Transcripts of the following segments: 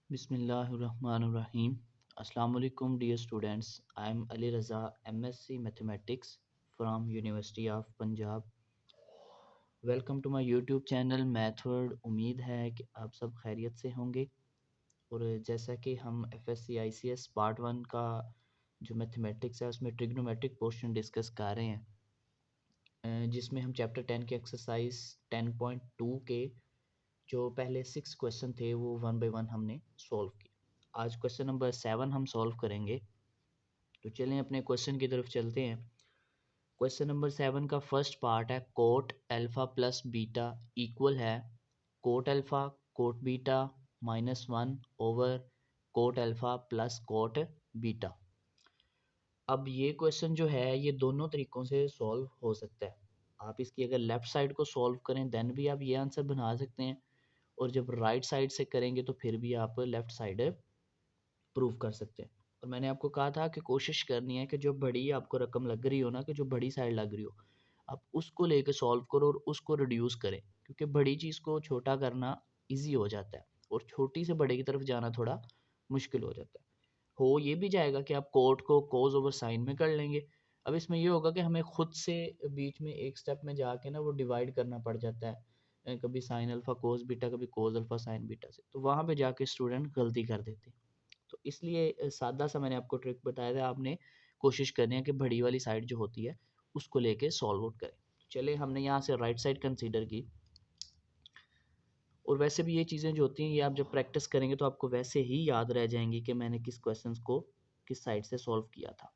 बिस्मिल्लाहिर्रहमानिर्रहीम। अस्सलाम वालेकुम dear students. I am Ali Raza, MSc mathematics from university of Punjab. Welcome to my YouTube channel math world. उम्मीद है कि आप सब खैरियत से होंगे। और जैसा कि हम FSC ICS पार्ट 1 का जो मैथमेटिक्स है उसमें ट्रिग्नोमेट्रिक पोर्शन डिस्कस कर रहे हैं, जिसमें हम चैप्टर 10 के एक्सरसाइज 10.2 के जो पहले 6 क्वेश्चन थे वो वन बाय वन हमने सॉल्व किए। आज क्वेश्चन नंबर 7 हम सॉल्व करेंगे। तो चलें अपने क्वेश्चन की तरफ चलते हैं। क्वेश्चन नंबर 7 का फर्स्ट पार्ट है cot alpha plus beta equal है cot alpha cot beta -1 over cot alpha plus cot beta. अब ये क्वेश्चन जो है ये दोनों तरीक़ों से सॉल्व हो सकता है। आप इसकी अगर लेफ़्ट साइड को सॉल्व करें देन भी आप ये आंसर बना सकते हैं, और जब राइट साइड से करेंगे तो फिर भी आप लेफ़्ट साइड प्रूव कर सकते हैं। और मैंने आपको कहा था कि कोशिश करनी है कि जो बड़ी आपको रकम लग रही हो ना, कि जो बड़ी साइड लग रही हो, आप उसको लेके सॉल्व करो और उसको रिड्यूस करें, क्योंकि बड़ी चीज़ को छोटा करना ईजी हो जाता है और छोटी से बड़े की तरफ जाना थोड़ा मुश्किल हो जाता है। हो ये भी जाएगा कि आप कोट को कोज ओवर साइन में कर लेंगे। अब इसमें ये होगा कि हमें खुद से बीच में एक स्टेप में जाके ना वो डिवाइड करना पड़ जाता है, कभी साइन अल्फ़ा कोस बीटा, कभी कोस अल्फ़ा साइन बीटा से, तो वहाँ पे जाके स्टूडेंट गलती कर देते हैं। तो इसलिए सादा सा मैंने आपको ट्रिक बताया था, आपने कोशिश करनी है कि बड़ी वाली साइड जो होती है उसको लेके सॉल्व आउट करें। चले हमने यहाँ से राइट साइड कंसीडर की, और वैसे भी ये चीज़ें जो होती हैं ये आप जब प्रैक्टिस करेंगे तो आपको वैसे ही याद रह जाएंगी कि मैंने किस क्वेश्चन को किस साइड से सॉल्व किया था।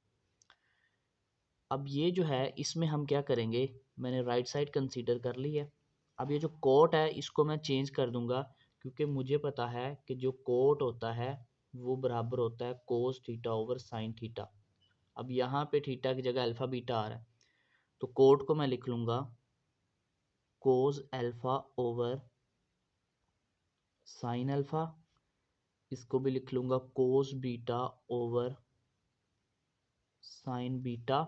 अब ये जो है इसमें हम क्या करेंगे, मैंने राइट साइड कंसीडर कर ली है। अब ये जो कोट है इसको मैं चेंज कर दूंगा, क्योंकि मुझे पता है कि जो कोट होता है वो बराबर होता है cos theta over sine theta. अब यहाँ पे थीटा की जगह अल्फ़ा बीटा आ रहा है, तो कोट को मैं लिख लूँगा cos alpha over sine alpha, इसको भी लिख लूँगा cos beta over sine beta,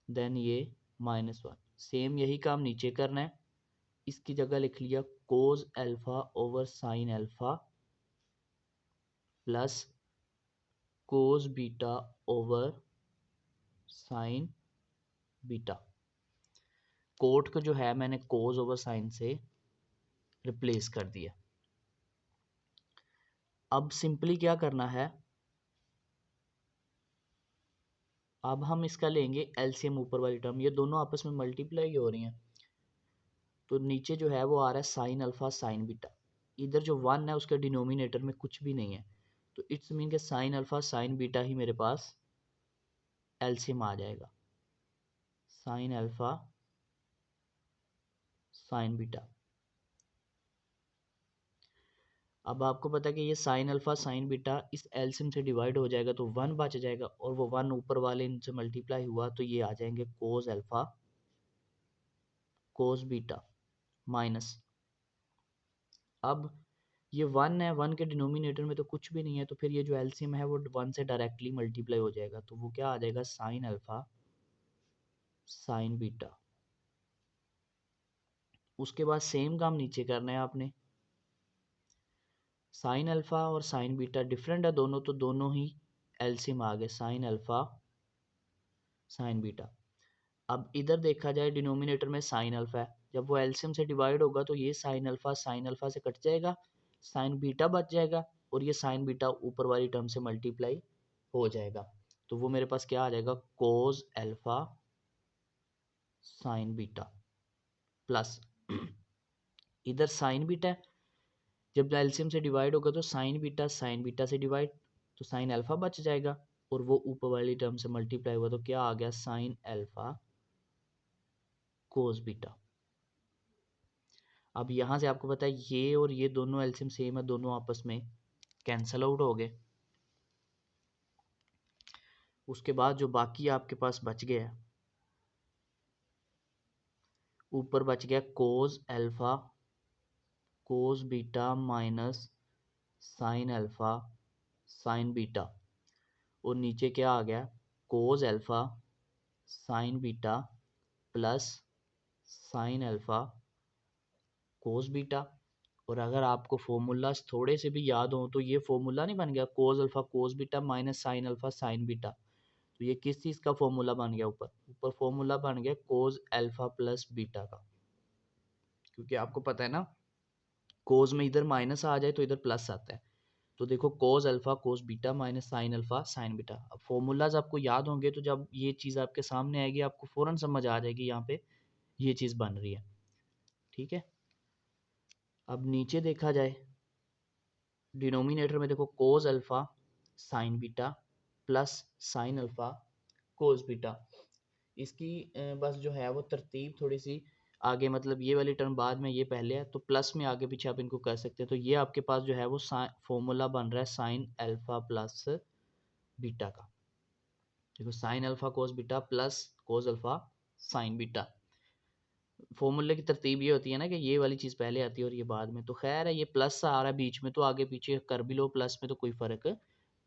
then ये -1। सेम यही काम नीचे करना है, इसकी जगह लिख लिया cos alpha over sine alpha plus cos beta over sine beta. Cot को जो है मैंने कोस ओवर साइन से रिप्लेस कर दिया। अब सिंपली क्या करना है, अब हम इसका लेंगे एलसीएम, ऊपर वाली टर्म, ये दोनों आपस में मल्टीप्लाई हो रही हैं, तो नीचे जो है वो आ रहा है साइन अल्फा साइन बीटा। इधर जो 1 है उसके डिनोमिनेटर में कुछ भी नहीं है, तो इट्स मीन के साइन अल्फा साइन बीटा ही मेरे पास एलसीएम आ जाएगा, साइन अल्फा साइन बीटा। अब आपको पता है कि ये साइन अल्फा साइन बीटा इस एलसीएम से डिवाइड हो जाएगा तो 1 बच जाएगा, और वो 1 ऊपर वाले इनसे मल्टीप्लाई हुआ तो ये आ जाएंगे cos alpha cos beta minus. अब ये 1 है, 1 के डिनोमिनेटर में तो कुछ भी नहीं है, तो फिर ये जो एलसीएम है वो 1 से डायरेक्टली मल्टीप्लाई हो जाएगा, तो वो क्या आ जाएगा साइन अल्फा साइन बीटा। उसके बाद सेम काम नीचे करना है आपने, साइन अल्फा और साइन बीटा डिफरेंट है दोनों, तो दोनों ही एलसीएम आ गए साइन अल्फा साइन बीटा। अब इधर देखा जाए डिनोमिनेटर में साइन अल्फा है, जब वो एलसीएम से डिवाइड होगा तो ये साइन अल्फा से कट जाएगा, साइन बीटा बच जाएगा, और ये साइन बीटा ऊपर वाली टर्म से मल्टीप्लाई हो जाएगा, तो वो मेरे पास क्या आ जाएगा cos alpha sign beta plus इधर साइन बीटा है, जब एलसीएम से डिवाइड होगा तो साइन बीटा से डिवाइड, तो साइन अल्फा बच जाएगा, और वो ऊपर वाली टर्म से मल्टीप्लाई हुआ तो क्या आ गया साइन अल्फा कोस बीटा। अब यहाँ से आपको पता है ये और ये दोनों एलसीएम सेम है, दोनों आपस में कैंसल आउट हो गए। उसके बाद जो बाकी आपके पास बच गया, ऊपर बच गया cos alpha cos beta minus sine alpha sign beta, और नीचे क्या आ गया cos alpha sign beta plus sine alpha cos beta. और अगर आपको फॉर्मूला थोड़े से भी याद हो तो ये फॉर्मूला नहीं बन गया cos alpha cos beta minus sine alpha sign beta, तो ये किस चीज़ का फॉर्मूला बन गया, ऊपर ऊपर फॉर्मूला बन गया कोस अल्फा प्लस बीटा का। क्योंकि आपको पता है ना, कोस में इधर माइनस आ जाए तो इधर प्लस आता है। तो देखो cos alpha cos beta minus sine alpha sign beta. अब फॉर्मूलाज आपको याद होंगे तो जब ये चीज़ आपके सामने आएगी आपको फ़ौरन समझ आ जाएगी यहाँ पे ये चीज़ बन रही है। ठीक है, अब नीचे देखा जाए डिनोमिनेटर में देखो cos alpha sign beta plus sine alpha cos beta. इसकी बस जो है वो तरतीब थोड़ी सी आगे, मतलब ये वाली टर्म बाद में ये पहले है, तो प्लस में आगे पीछे आप इनको कर सकते हैं। तो ये आपके पास जो है वो फॉर्मूला बन रहा है साइन अल्फा प्लस बीटा का। देखो sine alpha cos beta plus cos alpha sign beta. फॉर्मूले की तरतीब ये होती है ना कि ये वाली चीज़ पहले आती है और ये बाद में। तो खैर है, ये प्लस आ रहा है बीच में तो आगे पीछे कर भी लो प्लस में तो कोई फ़र्क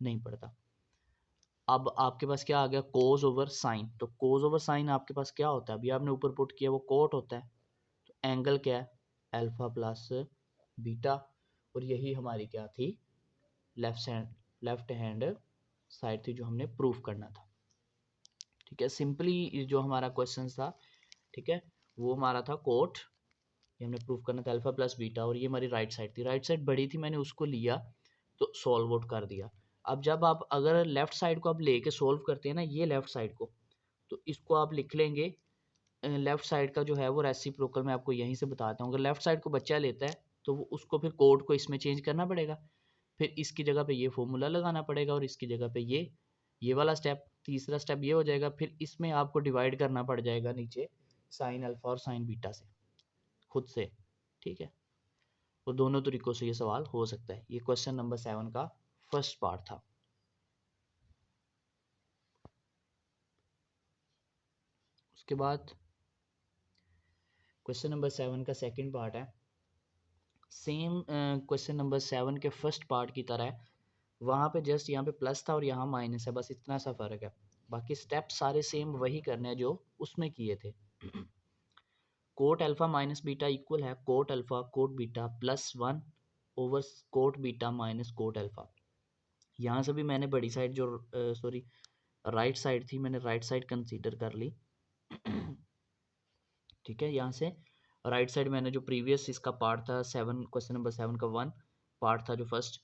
नहीं पड़ता। अब आपके पास क्या आ गया कोस ओवर साइन। तो कोस ओवर साइन आपके पास क्या होता है, अभी आपने ऊपर पुट किया वो कोट होता है। तो एंगल क्या है अल्फा प्लस बीटा, और यही हमारी क्या थी लेफ्ट हैंड साइड थी जो हमने प्रूफ करना था। ठीक है, सिंपली जो हमारा क्वेश्चन था, ठीक है, वो हमारा था कोट, ये हमने प्रूफ करना था अल्फा प्लस बीटा, और ये हमारी राइट साइड थी। राइट साइड बड़ी थी, मैंने उसको लिया तो सॉल्व आउट कर दिया। अब जब आप अगर लेफ्ट साइड को आप लेके सॉल्व करते हैं ना, ये लेफ्ट साइड को, तो इसको आप लिख लेंगे लेफ्ट साइड का जो है वो रेसिप्रोकल, मैं आपको यहीं से बताता हूँ। अगर लेफ्ट साइड को बच्चा लेता है तो वो उसको फिर कोड को इसमें चेंज करना पड़ेगा, फिर इसकी जगह पे ये फॉर्मूला लगाना पड़ेगा और इसकी जगह पे ये वाला स्टेप, तीसरा स्टेप ये हो जाएगा। फिर इसमें आपको डिवाइड करना पड़ जाएगा नीचे साइन अल्फा और साइन बीटा से खुद से। ठीक है, तो दोनों तरीकों से ये सवाल हो सकता है। ये क्वेश्चन नंबर 7 का फर्स्ट पार्ट था। उसके बाद क्वेश्चन नंबर 7 का सेकंड पार्ट है, सेम क्वेश्चन नंबर 7 के फर्स्ट पार्ट की तरह है। वहाँ पे जस्ट यहाँ पे प्लस था और यहाँ माइनस है, बस इतना सा फर्क है। बाकी स्टेप सारे सेम वही करने हैं जो उसमें किए थे। Cot alpha minus beta equal है cot alpha cot beta plus 1 over cot beta minus cot alpha. यहाँ से भी मैंने बड़ी साइड जो सॉरी राइट साइड थी, मैंने राइट साइड कंसीडर कर ली। ठीक है, यहाँ से राइट साइड मैंने जो प्रीवियस इसका पार्ट था 7 क्वेश्चन नंबर 7 का 1 पार्ट था जो फर्स्ट,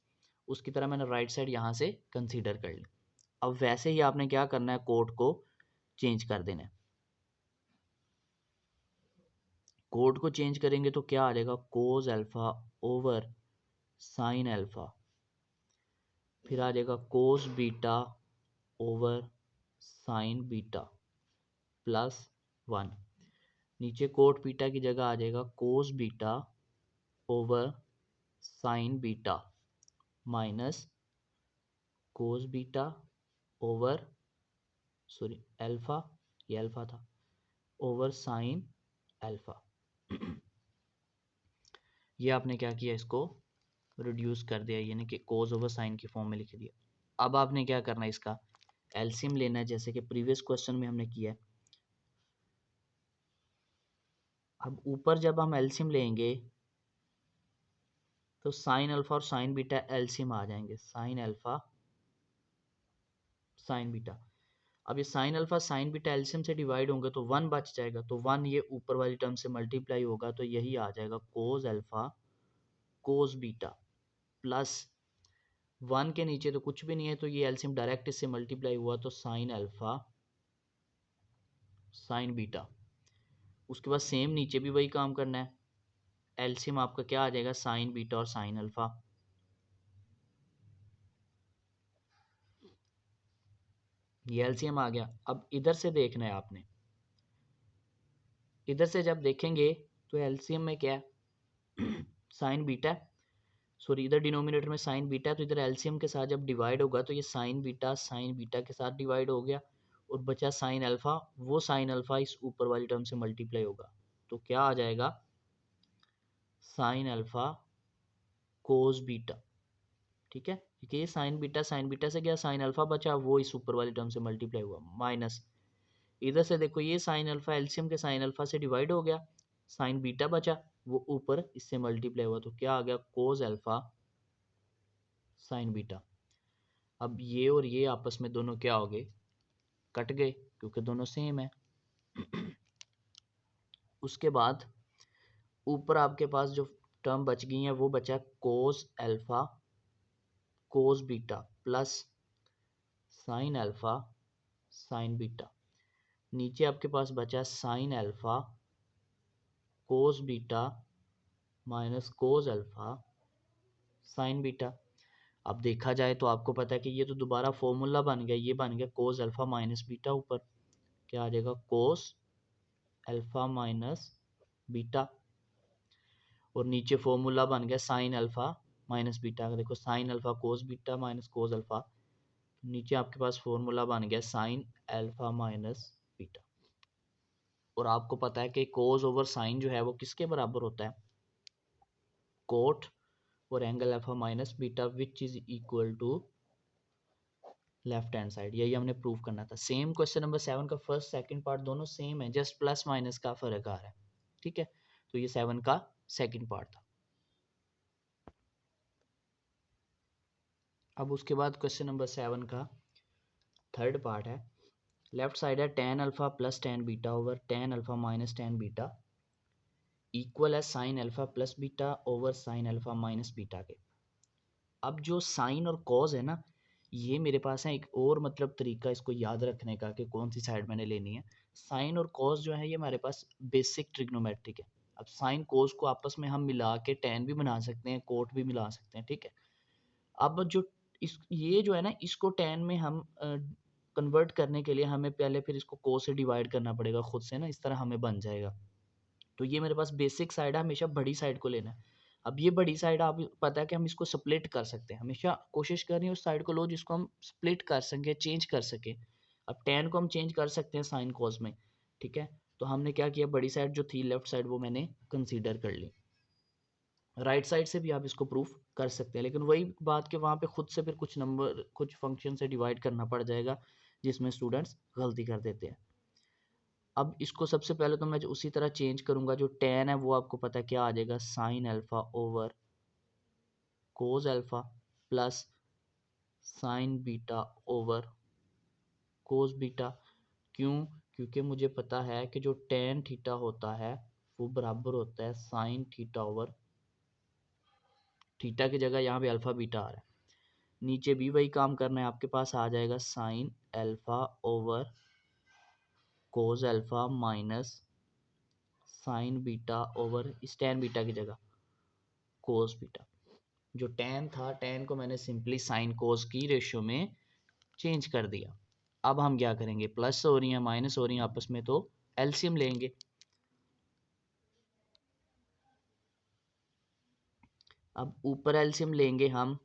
उसकी तरह मैंने राइट साइड यहाँ से कंसीडर कर ली। अब वैसे ही आपने क्या करना है, कोड को चेंज कर देना है। कोड को चेंज करेंगे तो क्या आ जाएगा cos alpha over sine alpha, फिर आ जाएगा कोस beta over sine beta plus 1। नीचे कोट बीटा की जगह आ जाएगा कोस beta over sine beta minus cos beta over sorry alpha, ये अल्फा था, ओवर साइन अल्फा। ये आपने क्या किया, इसको रिड्यूस कर दिया, यानी कि कोस ओवर साइन की फॉर्म में लिख दिया। अब आपने क्या करना है, इसका एलसीएम लेना है जैसे कि प्रीवियस क्वेश्चन में हमने किया है। अब ऊपर जब हम एलसीएम लेंगे तो साइन अल्फा और साइन बीटा एलसीएम आ जाएंगे, साइन अल्फा साइन बीटा। अब ये sine alpha sign beta LCM से डिवाइड होंगे तो 1 बच जाएगा, तो 1 ये ऊपर वाली टर्म से मल्टीप्लाई होगा तो यही आ जाएगा cos alpha cos beta plus 1 के नीचे तो कुछ भी नहीं है, तो ये एलसीएम डायरेक्ट इससे मल्टीप्लाई हुआ तो साइन अल्फा साइन बीटा। उसके बाद सेम नीचे भी वही काम करना है, एलसीएम आपका क्या आ जाएगा साइन बीटा और साइन अल्फा। ये एलसीएम आ गया। अब इधर से देखना है आपने, इधर से जब देखेंगे तो एलसीएम में क्या है साइन बीटा, सॉरी इधर डिनोमिनेटर में साइन बीटा है, तो इधर एलसीएम के साथ जब डिवाइड होगा तो ये साइन बीटा के साथ डिवाइड हो गया और बचा साइन अल्फा, वो साइन अल्फा इस ऊपर वाली टर्म से मल्टीप्लाई होगा तो क्या आ जाएगा साइन अल्फा कोस बीटा। ठीक है, क्योंकि ये साइन बीटा से गया, साइन अल्फा बचा, वो इस ऊपर वाली टर्म से मल्टीप्लाई हुआ माइनस। इधर से देखो ये साइन अल्फा एलसीएम के साइन अल्फा से डिवाइड हो गया, साइन बीटा बचा, वो ऊपर इससे मल्टीप्लाई हुआ, तो क्या आ गया कोस अल्फा साइन बीटा। अब ये और ये आपस में दोनों क्या हो गए, कट गए, क्योंकि दोनों सेम है। उसके बाद ऊपर आपके पास जो टर्म बच गई है वो बचा cos alpha cos beta plus sine alpha sign beta. नीचे आपके पास बचा sine alpha cos beta minus cos alpha sign beta. अब देखा जाए तो आपको पता है कि ये तो दोबारा फॉर्मूला बन गया, ये बन गया कोस अल्फा माइनस बीटा, ऊपर क्या आ जाएगा कोस अल्फा माइनस बीटा, और नीचे फॉर्मूला बन गया साइन अल्फा माइनस बीटा का। देखो sine alpha cos beta minus cos alpha, नीचे आपके पास फॉर्मूला बन गया साइन अल्फा माइनस बीटा। और आपको पता है कि कोस ओवर साइन जो है वो किसके बराबर होता है, कोट और angle alpha minus beta which is equal to left hand side. यही हमने प्रूव करना था। सेम क्वेश्चन नंबर 7 का फर्स्ट सेकंड पार्ट दोनों सेम है, जस्ट प्लस माइनस का फर्क आ रहा है। ठीक है, तो ये 7 का सेकंड पार्ट था। अब उसके बाद क्वेश्चन नंबर 7 का थर्ड पार्ट है। लेफ्ट साइड है tan alpha plus tan beta over tan alpha minus tan beta equal है sine alpha plus beta over sine alpha minus beta के। अब जो साइन और कॉज है ना, ये मेरे पास है एक और मतलब तरीका इसको याद रखने का कि कौन सी साइड मैंने लेनी है। साइन और कॉज जो है ये हमारे पास बेसिक ट्रिग्नोमेट्रिक है। अब साइन कॉज को आपस में हम मिला के टेन भी बना सकते हैं, कोट भी मिला सकते हैं। ठीक है, अब जो इस ये जो है ना, इसको टेन में हम कन्वर्ट करने के लिए हमें पहले फिर इसको कोस से डिवाइड करना पड़ेगा खुद से ना, इस तरह हमें बन जाएगा। तो ये मेरे पास बेसिक साइड है, हमेशा बड़ी साइड को लेना है। अब ये बड़ी साइड आप पता है कि हम इसको स्प्लिट कर सकते हैं, हमेशा कोशिश करनी है उस साइड को लो जिसको हम स्प्लिट कर सकें, चेंज कर सकें। अब टेन को हम चेंज कर सकते हैं साइन कॉस में। ठीक है, तो हमने क्या किया, बड़ी साइड जो थी लेफ्ट साइड वो मैंने कंसीडर कर ली। राइट साइड से भी आप इसको प्रूफ कर सकते हैं, लेकिन वही बात कि वहाँ पे खुद से फिर कुछ नंबर कुछ फंक्शन से डिवाइड करना पड़ जाएगा, जिसमें स्टूडेंट्स गलती कर देते हैं। अब इसको सबसे पहले तो मैं जो उसी तरह चेंज करूंगा, जो टेन है वो आपको पता है क्या आ जाएगा, sine alpha over cos alpha plus sign beta over cos beta. क्यों? क्योंकि मुझे पता है कि जो टेन थीटा होता है वो बराबर होता है साइन थीटा ओवर थीटा की जगह यहाँ पे अल्फा बीटा आ रहा है। नीचे भी वही काम करना है, आपके पास आ जाएगा sine alpha over cos alpha minus sign beta over इस टेन बीटा की जगह कोस बीटा। जो टेन था, टेन को मैंने सिंपली साइन कोस की रेशियो में चेंज कर दिया। अब हम क्या करेंगे, प्लस हो रही है माइनस हो रही है आपस में, तो एलसीएम लेंगे। अब ऊपर एलसीएम लेंगे हम,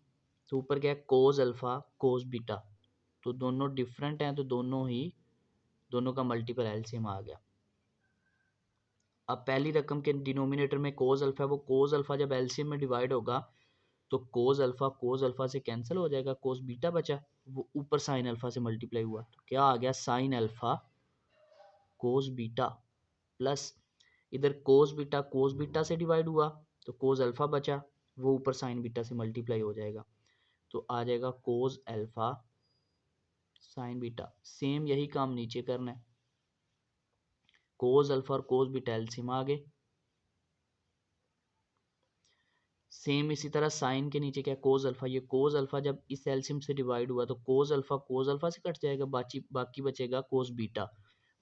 तो ऊपर क्या है, कोस अल्फा कोस बीटा, तो दोनों डिफरेंट हैं, तो दोनों का मल्टीपल एलसीएम आ गया। अब पहली रकम के डिनोमिनेटर में कोस अल्फा है, वो कोस अल्फा जब एलसीएम में डिवाइड होगा तो कोस अल्फा से कैंसिल हो जाएगा, कोस बीटा बचा, वो ऊपर साइन अल्फा से मल्टीप्लाई हुआ, तो क्या आ गया sine alpha cos beta plus इधर कोस बीटा से डिवाइड हुआ तो कोस अल्फा बचा, वो ऊपर साइन बीटा से मल्टीप्लाई हो जाएगा, तो आ जाएगा cos alpha sign beta. Same यही काम नीचे करना है, कोस अल्फा और कोस बीटा एलसीएम आ गए। सेम इसी तरह साइन के नीचे क्या, कोस अल्फा, ये कोस अल्फा जब इस एलसीएम से डिवाइड हुआ तो कोस अल्फा से कट जाएगा, बाकी बचेगा कोस बीटा,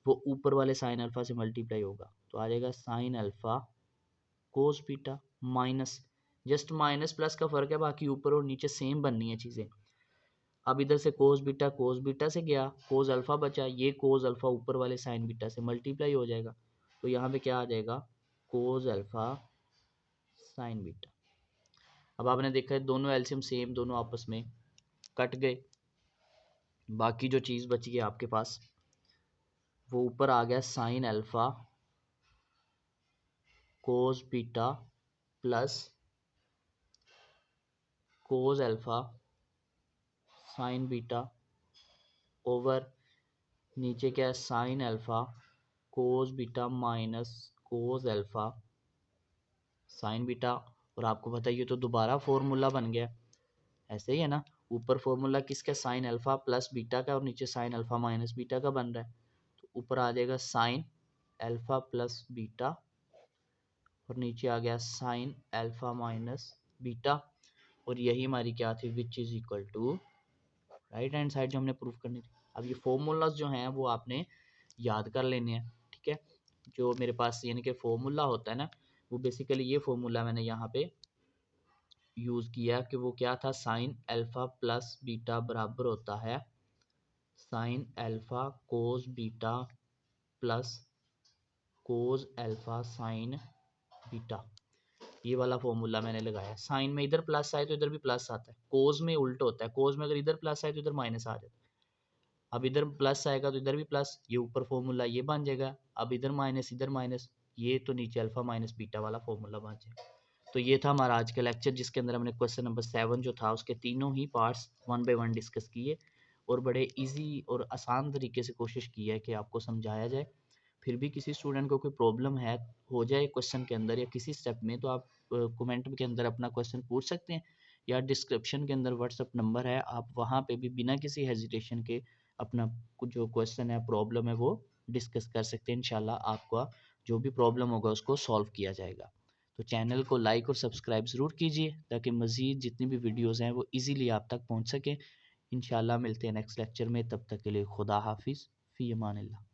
वो ऊपर वाले साइन अल्फा से मल्टीप्लाई होगा, तो आ जाएगा sine alpha cos beta minus, just minus plus का फर्क है, बाकी ऊपर और नीचे सेम बननी है चीजें। अब इधर से कोस बीटा से गया, कोस अल्फा बचा, ये कोस अल्फा ऊपर वाले साइन बीटा से मल्टीप्लाई हो जाएगा, तो यहाँ पे क्या आ जाएगा, कोस अल्फा साइन बीटा। अब आपने देखा है दोनों एलसीएम सेम, दोनों आपस में कट गए, बाकी जो चीज़ बची है आपके पास वो ऊपर आ गया sine alpha cos beta plus cos alpha sign beta over नीचे क्या है sine alpha cos beta minus cos alpha sign beta, और आपको पता है ये तो दोबारा फॉर्मूला बन गया, ऐसे ही है ना। ऊपर फॉर्मूला किसका, साइन अल्फा प्लस बीटा का, और नीचे साइन अल्फा माइनस बीटा का बन रहा है। तो ऊपर आ जाएगा साइन अल्फा प्लस बीटा, और नीचे आ गया साइन अल्फा माइनस बीटा, और यही हमारी क्या थी, which is equal to right hand side जो हमने प्रूफ करनी थी। अब ये फॉर्मूलाज जो हैं वो आपने याद कर लेने हैं, ठीक है। जो मेरे पास यानी कि फॉर्मूला होता है ना, वो बेसिकली ये फॉर्मूला मैंने यहाँ पे यूज़ किया कि वो क्या था, साइन अल्फा प्लस बीटा बराबर होता है sine alpha cos beta plus cos alpha sign beta. ये वाला फॉर्मूला मैंने लगाया। साइन में इधर प्लस आए तो इधर भी प्लस आता है, कोस में उल्टा होता है, कोस में अगर इधर प्लस आए तो इधर माइनस आ जाता है। अब इधर प्लस आएगा तो इधर भी प्लस, ये ऊपर फॉर्मूला ये बन जाएगा। अब इधर माइनस, ये तो नीचे अल्फा माइनस बीटा वाला फॉर्मूला बन जाएगा। तो ये था हमारा आज का लेक्चर, जिसके अंदर हमने क्वेश्चन नंबर 7 जो था उसके तीनों ही पार्ट्स 1 बाय 1 डिस्कस किए, और बड़े इजी और आसान तरीके से कोशिश की है कि आपको समझाया जाए। फिर भी किसी स्टूडेंट को कोई प्रॉब्लम है हो जाए क्वेश्चन के अंदर या किसी स्टेप में, तो आप कमेंट के अंदर अपना क्वेश्चन पूछ सकते हैं, या डिस्क्रिप्शन के अंदर व्हाट्सअप नंबर है, आप वहाँ पे भी बिना किसी हेजिटेशन के अपना जो क्वेश्चन है, प्रॉब्लम है, वो डिस्कस कर सकते हैं। इंशाल्लाह आपका जो भी प्रॉब्लम होगा उसको सॉल्व किया जाएगा। तो चैनल को लाइक और सब्सक्राइब ज़रूर कीजिए, ताकि मज़ीद जितनी भी वीडियोज़ हैं वो ईज़िली आप तक पहुँच सकें। इंशाल्लाह मिलते हैं नेक्स्ट लेक्चर में, तब तक के लिए खुदा हाफिज़, फ़ी अमानिल्लाह।